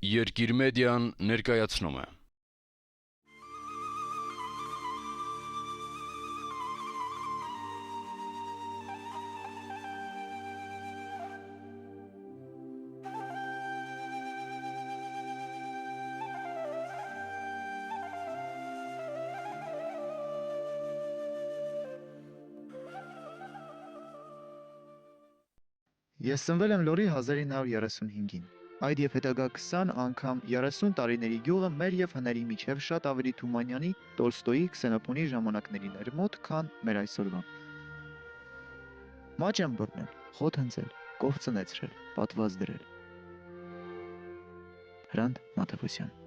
Երկիր մեդիան ներկայացնում է։ Ես ծնվել եմ Լորի 1935-ին։ Այդ եւ հետագա 20 անգամ 30 տարիների գյուղը մեր եւ հների միջև շատ ավելի Թումանյանի, Տոլստոյի, Քսենոփոնի ժամանակներին էր մոտ, քան մեր այսօրվան։ Մաճ եմ բռնել, խոտ հնձել, կովցնեցրել, պատված դրել։ Հրանտ Մաթևոսյան։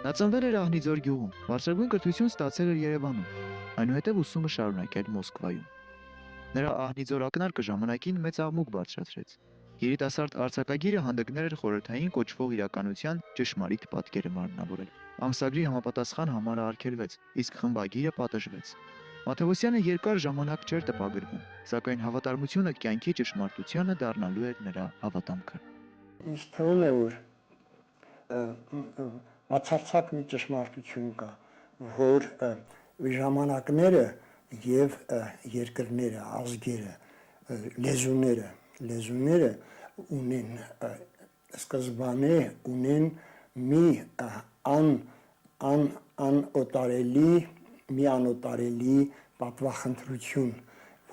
Նա ծնվել էր Ահնիձոր գյուղում, բարձրագույն կրթություն ստացել էր Երևանում, այնուհետև ուսումը շարունակել Մոսկվայում։ Նրա Ահնիձոր ակնարկը ժամանակին մեծ աղմուկ բարձրացրեց։ Երիտասարդ արձակագիրը հանդգնել էր խորհրդային կոչվող իրականության ճշմարիտ պատկերը մարմնավորել։ Ամսագրի համապատասխան համարը արգելվեց, իսկ խմբագիրը պատժվեց։ Մաթևոսյանը երկար ժամանակ չէր տպագրվում, սակայն հավատարմությունը կյանքի ճշմարտությանը դառնալու էր նրա հավատամքը։ Ինձ թվում է, որ բացարձակ մի ճշմարտություն կա, որ ժամանակները եւ երկրները, ազգերը, լեզուները ունեն սկզբանե ունեն մի անօտարելի պատվախնդրություն,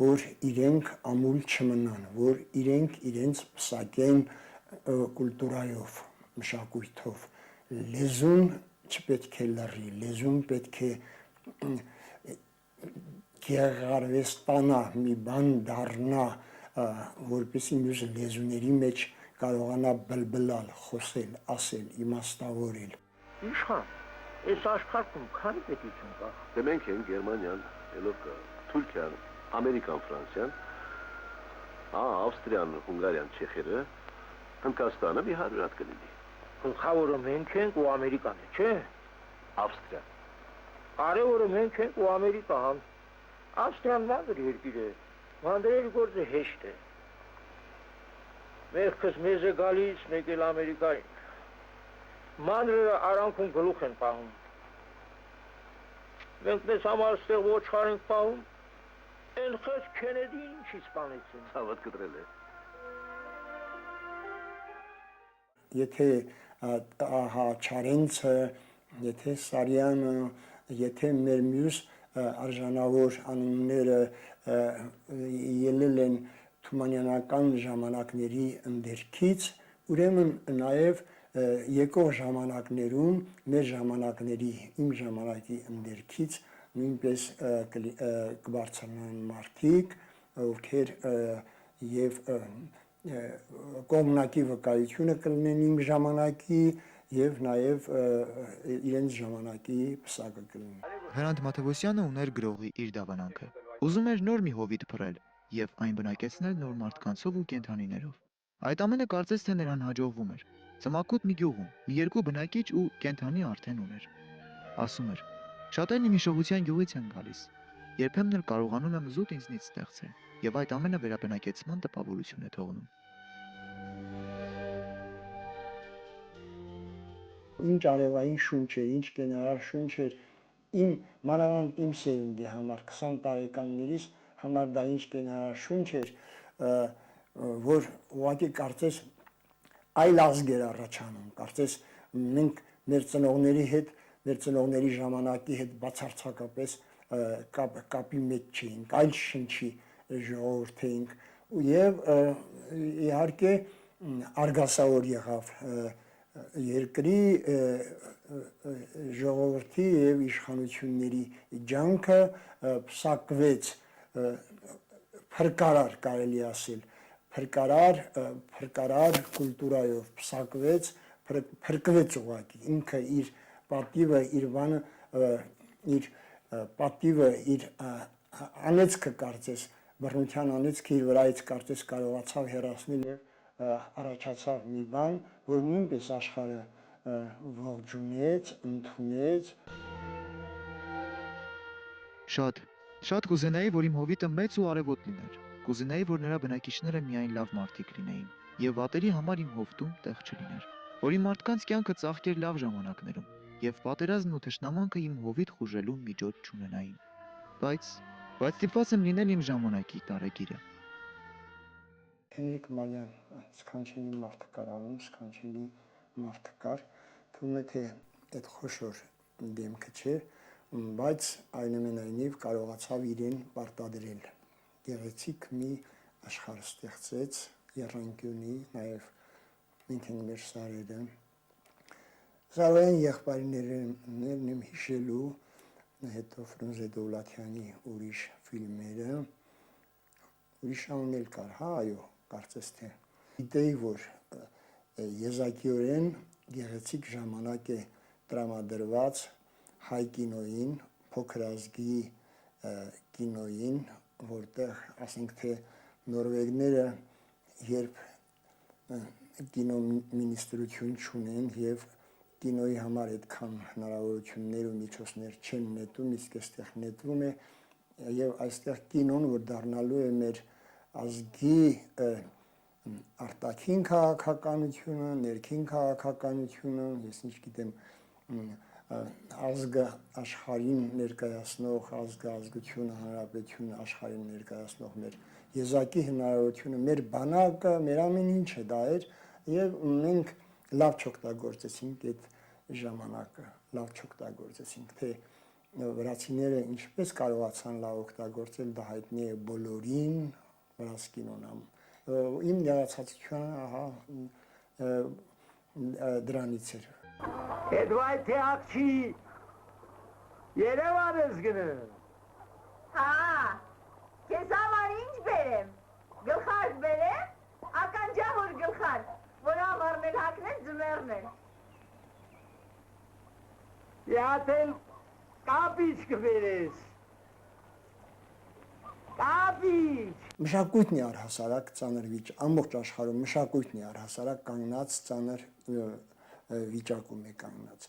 որ իրենք ամուլ չմնան, որ իրենք իրենց պսակեն կուլտուրայով, մշակույթով, լեզուն չպետք է լռի, լեզուն պետք է գեղարվեստանա, մի բան դառնա, որպեսզի մյուս լեզուների մեջ կարողանա բլբլալ, խոսել, ասել, իմաստավորել։ Իշխան, այս աշխարհում քանի պետություն կա։ Դե մենք ենք Գերմանիան, Էլոկա, Թուրքիան, Ամերիկան, Ֆրանսիան, Ավստրիան, Հունգարիան, Չեխիա, Հնդկաստանը մի 100 հատ կլինի։ Գլխավորը մենք ենք ու Ամերիկան է, չէ՞։ Ավստրիա։ Կարևորը մենք ենք ու Ամերիկան։ Ավստրիան մանր երկիր է, մանրերի գործը հեշտ է։ Մեղքս մեզ է գալիս, մեկ էլ Ամերիկային։ Մանրերը արանքում գլուխ են պահում։ Մենք մեզ համար ստեղ ոչխար ենք պահում, են խես Քենեդին ինչի սպանեցին։ Ցավդ կտրել է։ Եթե Չարենցը, եթե Սարյանը, եթե մեր մյուս արժանավոր անունները ելել են թումանյանական ժամանակների ընդերքից, ուրեմն նաև եկող ժամանակներում մեր ժամանակների, իմ ժամանակի ընդերքից նույնպես կբարձրանան մարդիկ, ովքեր եւ կողմնակի վկայությունը կլինեն իմ ժամանակի եւ նաեւ իրենց ժամանակի պսակը կլինի։ Հրանտ Մաթևոսյանը ուներ գրողի իր դավանանքը։ Ուզում էր նոր մի հովիտ փռել եւ այն բնակեցնել նոր մարդկանցով ու կենդանիներով։ Այդ ամենը կարծես թե նրան հաջողվում էր։ Ծմակուտ մի գյուղում մի երկու բնակիչ ու կենդանի արդեն ուներ։ Ասում էր. շատերն իմ հիշողության գյուղից են գալիս։ Երբեմն էլ կարողանում եմ զուտ ինձնից ստեղծել եւ այդ ամենը վերաբնակեցման տպավորություն է թողնում։ Ինչ արևային շունչ էր, ինչ գեներալ շունչ էր, մանավանդ իմ սերունդի համար 20 տարեկաններից համար դա ինչ գեներալ շունչ էր, որ ուղղակի կարծես այլ ազգ էր առաջանում, կարծես մենք մեր ծնողների հետ, մեր ծնողների ժամանակի հետ բացարձակապես կապի մեջ չէինք, այլ շնչի ժողովուրդ էինք եւ իհարկե արգասավոր եղավ երկրի ժողովրդի եւ իշխանությունների ջանքը, փսակվեց փրկարար կարելի ասել, փրկարար կուլտուրայով փսակվեց, փրկվեց ուղղակի ինքը իր պատիվը, իր բանը, իր պատիվը, իր անեծքը կարծես բռնության անեծքը իր վրայից կարծես կարողացավ հեռացնել եւ առաջացավ մի բան, որ նույնպես աշխարհը ողջունեց, ընդունեց։ Շատ կուզենայի, որ իմ հովիտը մեծ ու արևոտ լիներ։ Կուզենայի, որ նրա բնակիչները միայն լավ մարդիկ լինեին, եւ վատերի համար իմ հովտում տեղ չլիներ։ Որ իմ մարդկանց կյանքը ծաղկեր լավ ժամանակներում, եւ պատերազմն ու թշնամանքը իմ հովիտ խուժելու միջոց չունենային։ Բայց ստիպված եմ լինել իմ ժամանակի տարեգիրը։ Հենրիկ Մարյան, սքանչելի մարդկար անում, սքանչելի մարդկար, թվում է թե այդ խոշոր դեմքը չէ, բայց այնուամենայնիվ կարողացավ իրեն պարտադրել։ Գեղեցիկ մի աշխարհ ստեղծեց եռանկյունի, նաև մենք ենք մեր սարերը։ Զարոյան եղբայրներն եմ հիշելու, հետո Ֆրունզե Դովլաթյանի ուրիշ ֆիլմերը, ուրիշ անունել կար, հա, այո, կարծես թե։ Գիտեի, որ եզակիորեն գեղեցիկ ժամանակ է տրամադրված հայ կինոյին, փոքր ազգի կինոյին, որտեղ, ասենք թե, նորվեգները երբ կինո մինիստրություն չունեն եւ կինոյի համար այդքան հնարավորություններ ու միջոցներ չեն նետում, իսկ այստեղ նետվում է եւ այստեղ կինոն, որ դառնալու է մեր ազգի արտաքին քաղաքականությունը, ներքին քաղաքականությունը, ես ինչ գիտեմ, ազգը աշխարհին ներկայացնող, ազգությունը, հանրապետությունը աշխարհին ներկայացնող մեր եզակի հնարավորությունը, մեր բանակը, մեր ամեն ինչը դա էր եւ մենք լավ չօգտագործեցինք այդ ժամանակը, լավ չօգտագործեցինք, թե վրացիները ինչպես կարողացան լավ օգտագործել, դա հայտնի է բոլորին, վրաց կինոնամ։ Իմ ներածացությունը, ահա, դրանից էր։ Edvay Teakçı Yerevan özgünü. Ha, kesavar inç benim. Gılhar benim. Akan cahur gılhar. Buna varmel hakne zümermel. Ya sen kapiç küferiz. Kapiç. Մշակույթն է առհասարակ ծանր վիճ, ամբողջ աշխարհում մշակույթն է առհասարակ կանգնած ծանր վիճակում է կանգնած։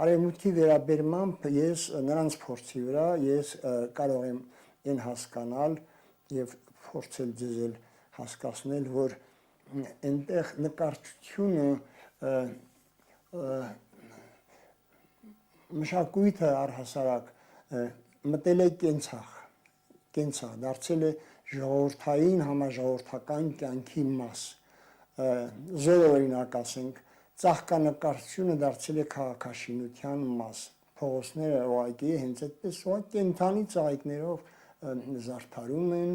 Արևմուտքի վերաբերմամբ ես նրանց փորձի վրա ես կարող եմ այն հասկանալ եւ փորձել ձեզ հասկացնել, որ այնտեղ նկարչությունը մշակույթը առհասարակ մտել է կենցաղ, դարձել է ժողովրդային համաժողովրդական կյանքի մաս։ Զոր օրինակ ասենք, ծաղկանկարչությունը դարձել է քաղաքաշինության մաս։ Փողոցները ուղղակի հենց այդպես կենդանի ծաղիկներով զարդարում են,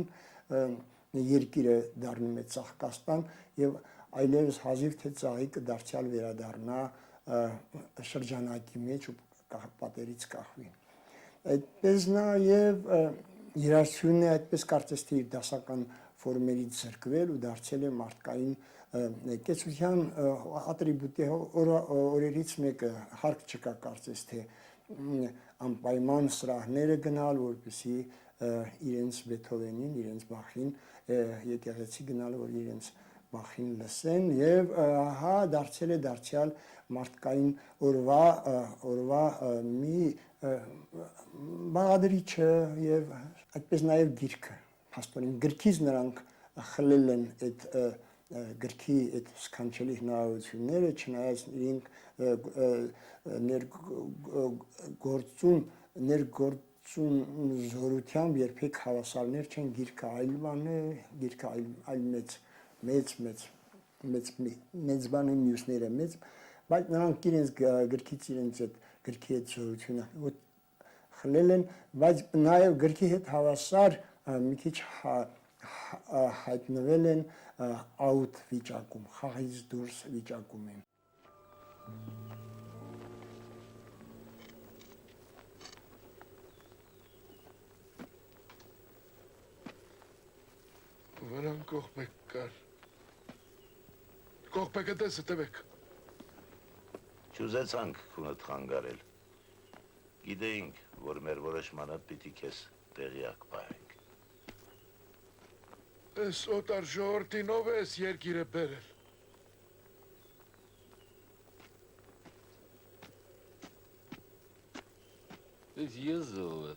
երկիրը դառնում է ծաղկաստան եւ այլևս հազիվ թե ծաղիկը դարձյալ վերադառնա շրջանակի մեջ ու պատերից կախվի։ Այդպես նաեւ երաժշտությունն է այդպես կարծես թե իր դասական ֆորմերից զրկվել ու դարձել է մարդկային կեցության ատրիբուտի օրերից մեկը, հարկ չկա կարծես թե անպայման սրահները գնալ, որպեսզի իրենց Բեթհովենին, իրենց Բախին, եկեղեցի գնալ, որ իրենց Բախին լսեն եւ հա դարձել է դարձյալ մարդկային օրվա մի բաղադրիչը եւ այդպես նաեւ գիրքը հաստորեն գրքից նրանք խլել են այդ գրքի այդ սքանչելի հնարավորությունները, չնայած իրենք ներգործուն զորությամբ երբեք հավասարներ չեն, գիրքը այլ բան է, գիրքը այլ մեծ բան է, մյուսները մեծ, բայց նրանք իրենց գրքից իրենց այդ գրքի հետ զորությունը խլել են, բայց նաև գրքի հետ հավասար մի քիչ հայտնվել են out վիճակում, խաղից դուրս վիճակում են։ Վրան կողպեկ կար։ Կողպեկը տեսը տվեք։ Չուզեցանք քունդ խանգարել։ Գիտեինք, որ մեր որոշմանը պիտի քեզ տեղյակ պահենք։ Ես օտար ժողովրդինով ես երկիրը բերել։ Ես եզով է։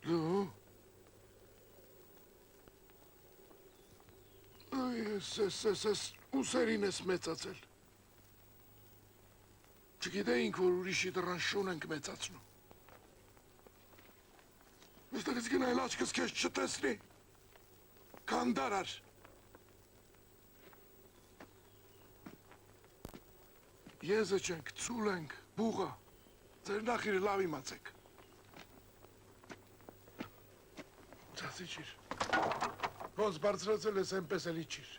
Դու։ Ես ուսերին ես մեծացել։ Չգիտեինք, որ ուրիշի դռան շուն ենք մեծացնում։ Այստեղից գնայել աչքս քեզ չտեսնի։ Կանդարար։ Եզը չենք, ցուլ ենք, բուղա։ Ձեր նախիրը լավ իմացեք։ Ծասի չիր։ Ոնց բարձրացել ես այնպես էլի չիր։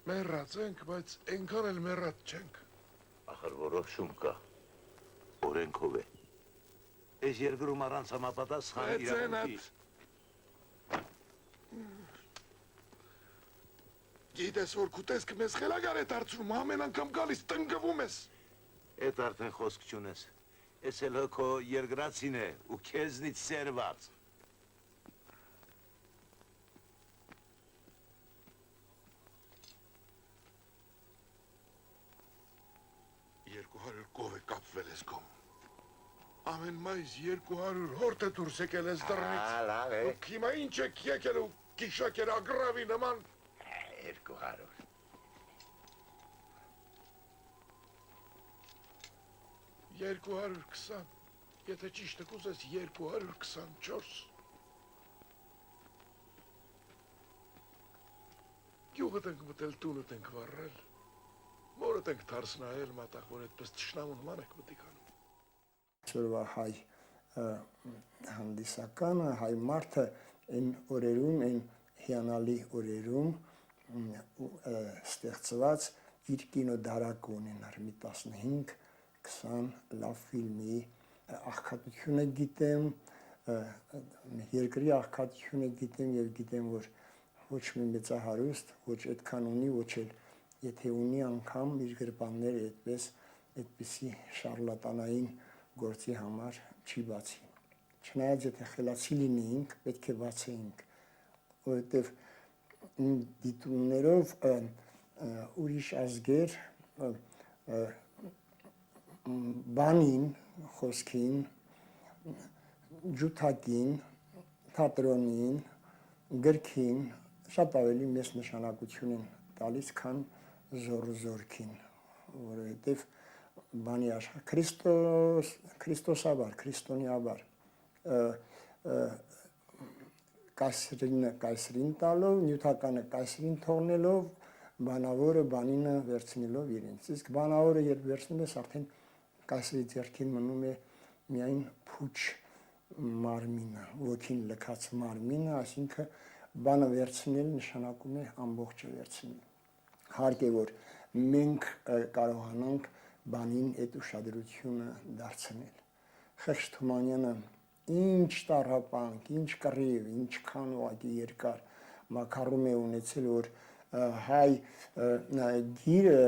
Մեռած ենք, բայց այնքան էլ մեռած չենք։ Ախր որոշում կա։ Օրենքով է։ Այս երկրում առանց համապատասխան իրավունքի։ Գիտես, որ կուտեսքը մեզ խելագար է դարձնում, ամեն անգամ գալիս տնկվում ես։ Էդ արդեն խոսք չունես։ Ես էլ քո երկրացին է ու քեզնից սերված։ Երկու 200 կով է կապվել ես գոմ։ Ամեն մայիս 200 հորդ է դուրս եկել ես դռնից։ Լավ է։ Դուք հիմա ինչ եք եկել ու գիշակեր ագրավի նման։ 200։ $220, եթե ճիշտը կուզես 224։ Գյուղդ ենք մտել, տունդ ենք վառել, մորդ ենք թարսնայել մատաղ, որ այդպես թշնամուն ման եք մտիկ անում։ Այսօրվա հայ հանդիսականը, հայ մարդը այն օրերում, այն հիանալի օրերում ստեղծված իր կինոդարակը ունենար մի 15-20 լավ ֆիլմի աղքատությունը գիտեմ, երկրի աղքատությունը գիտեմ եւ գիտեմ, որ ոչ մի մեծահարուստ, ոչ այդքան ունի, ոչ էլ եթե ունի անգամ իր գրպանները այդպիսի շարլատանային գործի համար չի բացի։ Չնայած եթե խելացի լինեինք, պետք է բացեինք, որովհետև դիտումներով ուրիշ ազգեր բանին, խոսքին, ջութակին, թատրոնին, գրքին շատ ավելի մեծ նշանակություն են տալիս, քան զորքին, որովհետև բանի Քրիստոսաբար, քրիստոնեաբար կայսրին տալով, նյութականը կայսրին թողնելով, բանավորը բանինը վերցնելով իրենց։ Իսկ բանավորը երբ վերցնում ես, արդեն կայսրի ձեռքին մնում է միայն փուչ մարմինը, ոգին լքած մարմինը, այսինքն բանը վերցնել նշանակում է ամբողջը վերցնել։ Հարկ է, որ մենք կարողանանք բանին այդ ուշադրությունը դարձնել։ Խեղճ Թումանյանը ինչ տառապանք, ինչ կռիվ, ինչքան ուղղակի երկար մակարում է ունեցել, որ հայ գիրը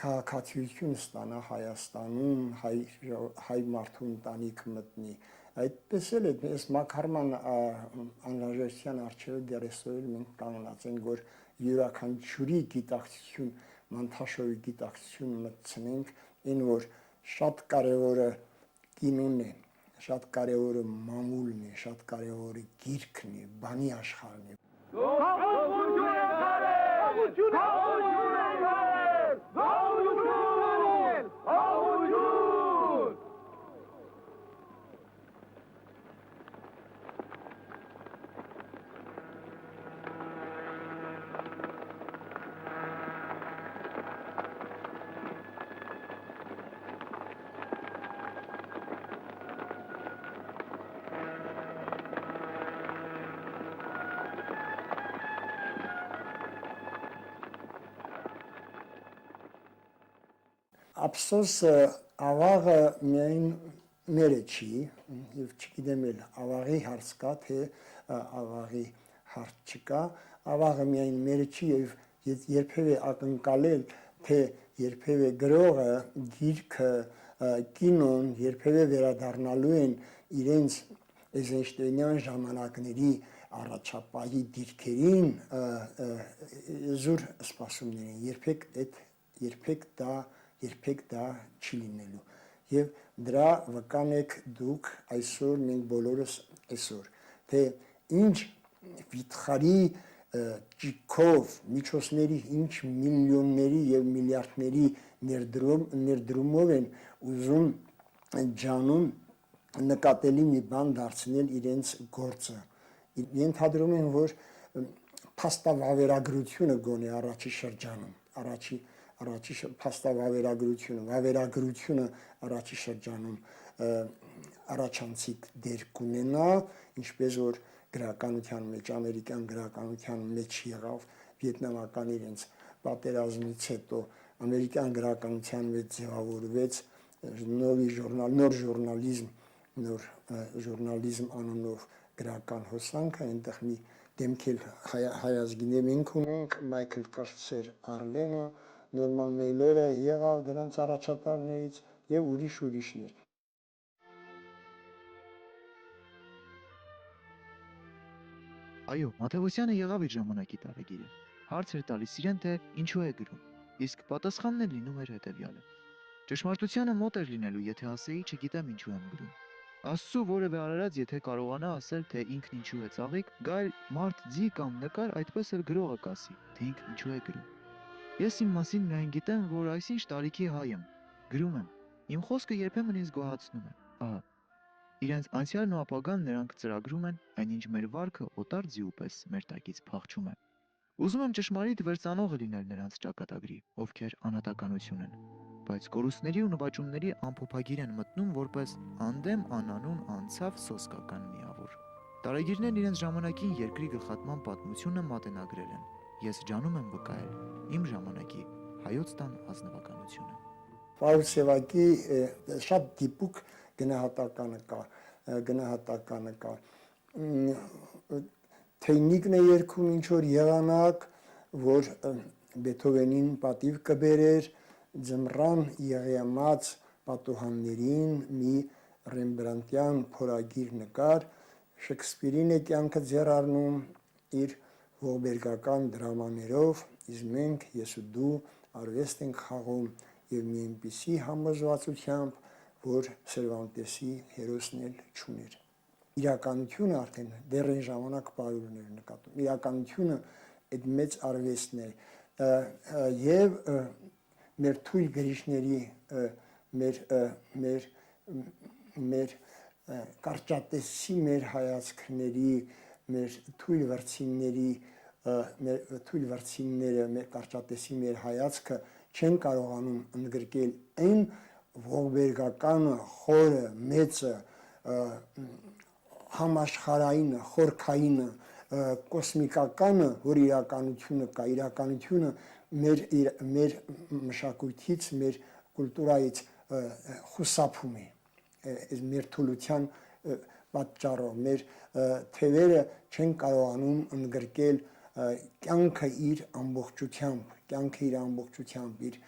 քաղաքացիություն ստանա Հայաստանում, հայ մարդու ընտանիք մտնի։ Այդպես էլ է, այս մակարման անհրաժեշտության առջև դեռ այսօր մենք կանգնած ենք, որ յուրաքանչյուրի գիտակցություն, Մանթաշովի գիտակցություն մտցնենք, այն որ շատ կարևորը կինոն է, շատ կարևորը մամուլն է, շատ կարևորը գիրքն է, բանի աշխարհն է։ Ափսոս ավաղը միայն մերը չի, եւ չգիտեմ էլ ավաղի հարց կա, թե ավաղի հարց չկա, ավաղը միայն մերը չի եւ երբեւե ակնկալել, թե երբեւե գրողը, գիրքը, կինոն երբեւե վերադառնալու են իրենց Էյզենշտեյնյան ժամանակների առաջապահի դիրքերին զուր սպասումներին երբեք դա չի լինելու եւ դրա վկան եք դուք այսօր մենք բոլորս այսօր թե ինչ վիթխարի ճիքով միջոցների ինչ միլիոնների եւ միլիարդների ներդրումով են ուզում ջանում նկատելի մի բան դարձնել իրենց գործը ենթադրում են որ փաստավավերագրությունը գոնե առաջի շրջանում առաջի վավերագրությունը առաջի շրջանում առաջանցիկ դեր կունենա ինչպես որ գրականության մեջ ամերիկյան գրականության մեջ եղավ վիետնամական իրենց պատերազմից հետո ամերիկյան գրականության մեջ ձևավորվեց նոր ժուրնալիզմ անունով գրական հոսանքը այնտեղ մի դեմքել հայազգին մենք ունենք Մայքլ Կրտսեր Արլենը Նորման Մեյլերը եղավ դրանց առաջատարներից եւ ուրիշներ Այո, Մաթեոսյանը եղավ իր ժամանակի տարեգիրը։ Հարց էր տալիս իրեն, թե ինչու է գրում, իսկ պատասխանն էլ լինում էր հետևյալը. Ճշմարտությանը մոտ էր լինելու, եթե ասեի, չգիտեմ ինչու եմ գրում։ Աստծու որևէ արարած, եթե կարողանա ասել, թե ինքն ինչու է ծաղիկ, գալ մարդ ձի կամ նկար, այդպես էլ գրողը կասի, թե ինքն ինչու է գրում։ Ես իմ մասին միայն գիտեմ, որ այսինչ տարիքի հայ եմ, գրում եմ։ Իմ խոսքը երբեմն ինձ գոհացնում է։ Ահա Իրենց անցյալն ու ապագան նրանք ծրագրում են, այնինչ մեր վարքը օտար ձիու պես մեր տակից փախչում է։ Ուզում եմ ճշմարիտ վերծանողը լինել նրանց ճակատագրի, ովքեր անհատականություն են, բայց կորուստների ու նվաճումների ամփոփագիր են մտնում որպես անդեմ անանուն անցավ սոսկական միավոր։ Տարեգիրներն իրենց ժամանակին երկրի գլխատման պատմությունը մատենագրել են։ Ես ջանում եմ վկայել իմ ժամանակի հայոց տան ազնվականությունը։ Պարուլ Սևակի շատ դիպուկ գնահատականը կա Թեյնիկն է երգում ինչ որ եղանակ որ Բեթհովենին պատիվ կբերեր ձմռան եղյամած պատուհաններին մի Ռեմբրանտյան փորագիր նկար Շեքսպիրին է կյանքը ձեռառնում իր ողբերգական դրամաներով իսկ մենք ես ու դու արվեստ ենք խաղում եւ մի այնպիսի համոզվածությամբ որ Սերվանտեսի հերոսն էլ չուներ իրականությունը արդեն դեռ այն ժամանակ պարուրներ նկատում իրականությունը այդ մեծ արվեստն է եւ մեր թույլ գրիչների մեր կարճատեսի մեր հայացքների մեր թույլ վրցինները մեր կարճատեսի մեր հայացքը չեն կարողանում ընդգրկել այն ողբերգականը խորը մեծը համաշխարհայինը խորքայինը կոսմիկականը որ իրականությունը կա իրականությունը մեր մշակույթից մեր կուլտուրայից խուսափում է այս մեր թուլության պատճառով մեր թևերը չեն կարողանում ընդգրկել կյանքը իր ամբողջությամբ իր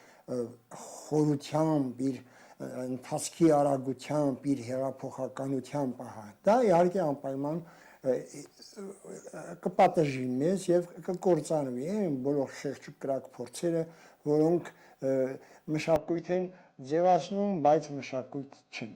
խորությամբ իր ընթացքի արագությամբ իր հեղափոխականությամբ դա իհարկե անպայման կպատժի մեզ եւ կկործանվի բոլոր խեղճ կրակ փորձերը որոնք մշակույթ են ձևացնում բայց մշակույթ չեն